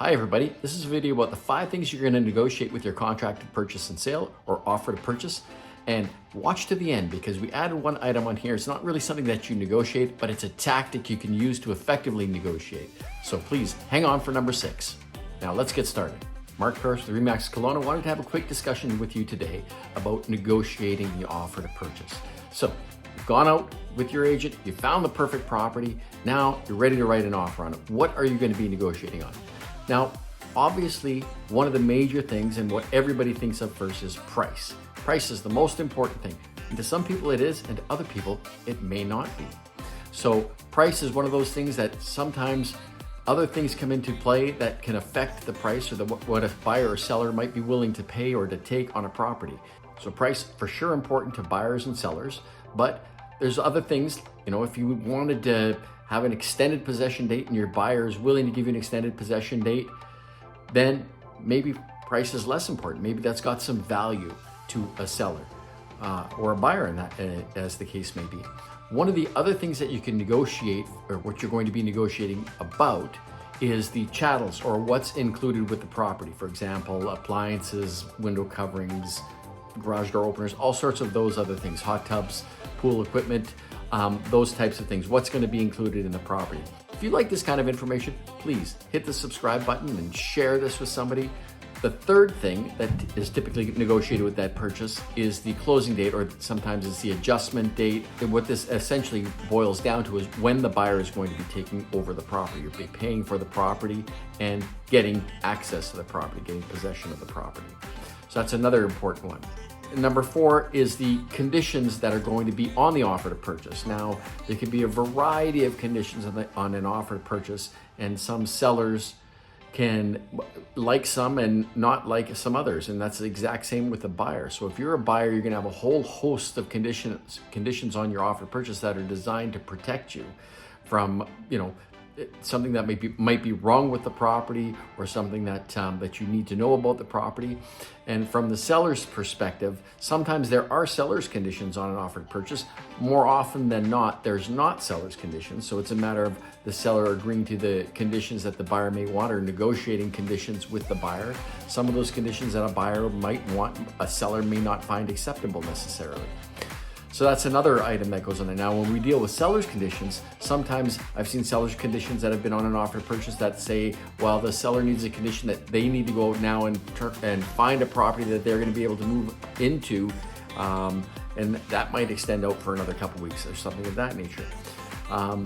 Hi everybody, this is a video about the 5 things you're going to negotiate with your contracted purchase and sale or offer to purchase. And watch to the end because we added one item on here. It's not really something that you negotiate, but it's a tactic you can use to effectively negotiate. So please hang on for number 6. Now let's get started. Marc with RE/MAX Kelowna wanted to have a quick discussion with you today about negotiating the offer to purchase. So you've gone out with your agent, you found the perfect property, now you're ready to write an offer on it. What are you going to be negotiating on? Now, obviously, one of the major things and what everybody thinks of first is price. Price is the most important thing. And to some people it is, and to other people it may not be. So price is one of those things that sometimes other things come into play that can affect the price or what a buyer or seller might be willing to pay or to take on a property. So price for sure important to buyers and sellers, but there's other things, if you wanted to have an extended possession date and your buyer is willing to give you an extended possession date, then maybe price is less important. Maybe that's got some value to a seller or a buyer in that, as the case may be. One of the other things that you can negotiate, or what you're going to be negotiating about, is the chattels or what's included with the property. For example, appliances, window coverings, garage door openers, all sorts of those other things, hot tubs, pool equipment, those types of things, what's going to be included in the property. If you like this kind of information, please hit the subscribe button and share this with somebody. The third thing that is typically negotiated with that purchase is the closing date, or sometimes it's the adjustment date. And what this essentially boils down to is when the buyer is going to be taking over the property. You'll be paying for the property and getting access to the property, getting possession of the property. So that's another important one. Number 4 is the conditions that are going to be on the offer to purchase. Now, there can be a variety of conditions on an offer to purchase, and some sellers can like some and not like some others, and that's the exact same with the buyer. So if you're a buyer, you're going to have a whole host of conditions on your offer to purchase that are designed to protect you from, something that might be wrong with the property, or something that you need to know about the property. And from the seller's perspective, sometimes there are seller's conditions on an offer to purchase. More often than not, there's not seller's conditions. So it's a matter of the seller agreeing to the conditions that the buyer may want, or negotiating conditions with the buyer. Some of those conditions that a buyer might want, a seller may not find acceptable necessarily. So that's another item that goes on there. Now, when we deal with seller's conditions, sometimes I've seen seller's conditions that have been on an offer to purchase that say, well, the seller needs a condition that they need to go out now and find a property that they're going to be able to move into, and that might extend out for another couple weeks or something of that nature.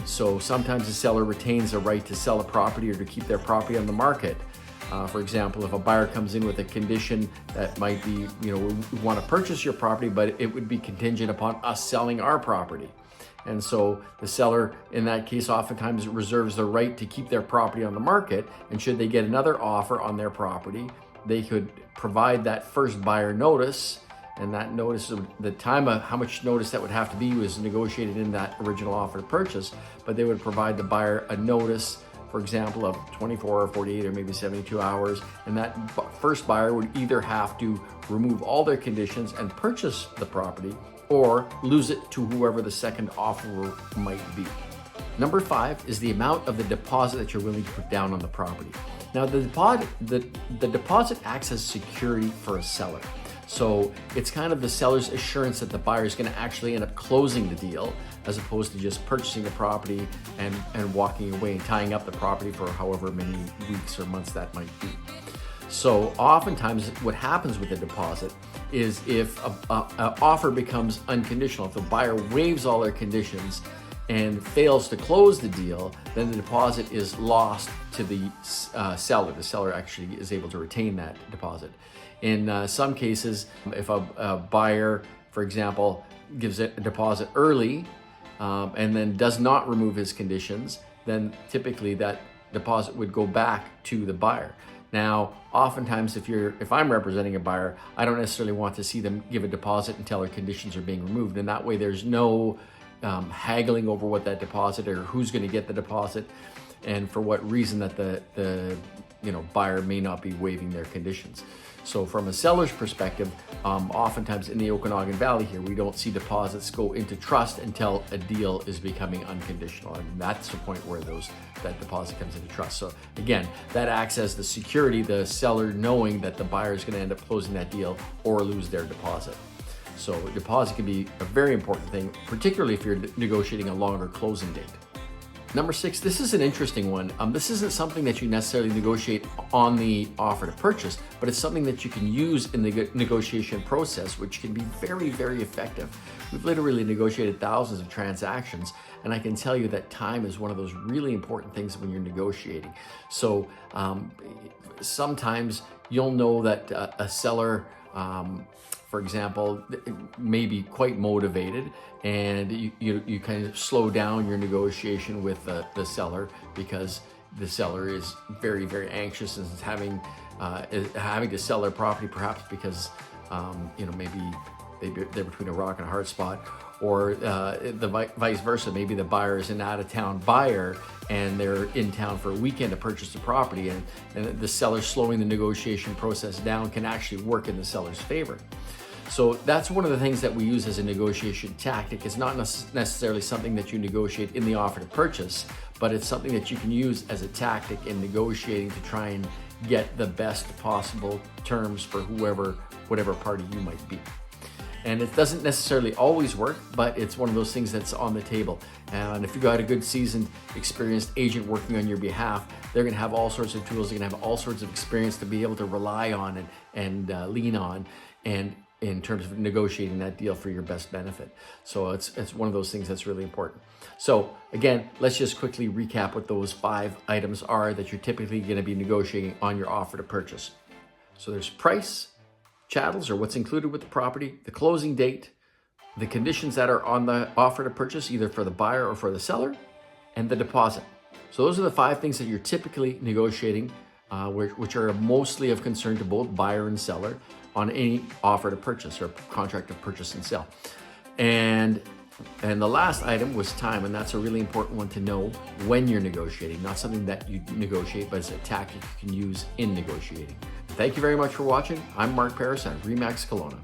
So sometimes the seller retains a right to sell a property or to keep their property on the market. For example, if a buyer comes in with a condition that might be, we want to purchase your property, but it would be contingent upon us selling our property. And so the seller, in that case, oftentimes reserves the right to keep their property on the market. And should they get another offer on their property, they could provide that first buyer notice. And that notice, the time of how much notice that would have to be was negotiated in that original offer to purchase, but they would provide the buyer a notice, for example, of 24 or 48 or maybe 72 hours. And that first buyer would either have to remove all their conditions and purchase the property, or lose it to whoever the second offerer might be. Number 5 is the amount of the deposit that you're willing to put down on the property. Now, the deposit acts as security for a seller. So it's kind of the seller's assurance that the buyer is going to actually end up closing the deal, as opposed to just purchasing the property and walking away and tying up the property for however many weeks or months that might be. So oftentimes what happens with a deposit is if an offer becomes unconditional, if the buyer waives all their conditions and fails to close the deal, then the deposit is lost to the seller. The seller actually is able to retain that deposit. In some cases, if a buyer, for example, gives a deposit early and then does not remove his conditions, then typically that deposit would go back to the buyer. Now, oftentimes if I'm representing a buyer, I don't necessarily want to see them give a deposit until their conditions are being removed. And that way there's no haggling over what that deposit, or who's going to get the deposit and for what reason that the buyer may not be waiving their conditions. So from a seller's perspective, oftentimes in the Okanagan Valley here, we don't see deposits go into trust until a deal is becoming unconditional. And that's the point where that deposit comes into trust. So again, that acts as the security, the seller knowing that the buyer is going to end up closing that deal or lose their deposit. So a deposit can be a very important thing, particularly if you're negotiating a longer closing date. Number 6, this is an interesting one. This isn't something that you necessarily negotiate on the offer to purchase, but it's something that you can use in the negotiation process, which can be very, very effective. We've literally negotiated thousands of transactions, and I can tell you that time is one of those really important things when you're negotiating. So sometimes you'll know that a seller, for example, may be quite motivated, and you kind of slow down your negotiation with the seller because the seller is very, very anxious and is having to sell their property, perhaps because maybe they're between a rock and a hard spot, or the vice versa. Maybe the buyer is an out-of-town buyer and they're in town for a weekend to purchase the property, and the seller slowing the negotiation process down can actually work in the seller's favor. So that's one of the things that we use as a negotiation tactic. It's not necessarily something that you negotiate in the offer to purchase, but it's something that you can use as a tactic in negotiating to try and get the best possible terms for whatever party you might be. And it doesn't necessarily always work, but it's one of those things that's on the table. And if you've got a good, seasoned, experienced agent working on your behalf, they're gonna have all sorts of tools, they're gonna have all sorts of experience to be able to rely on and lean on, and in terms of negotiating that deal for your best benefit. So it's one of those things that's really important. So again, let's just quickly recap what those 5 items are that you're typically gonna be negotiating on your offer to purchase. So there's price, chattels, or what's included with the property, the closing date, the conditions that are on the offer to purchase, either for the buyer or for the seller, and the deposit. So those are the 5 things that you're typically negotiating, which are mostly of concern to both buyer and seller on any offer to purchase or contract of purchase and sale. And the last item was time, and that's a really important one to know when you're negotiating, not something that you negotiate, but it's a tactic you can use in negotiating. Thank you very much for watching. I'm Marc Paris at RE/MAX Kelowna.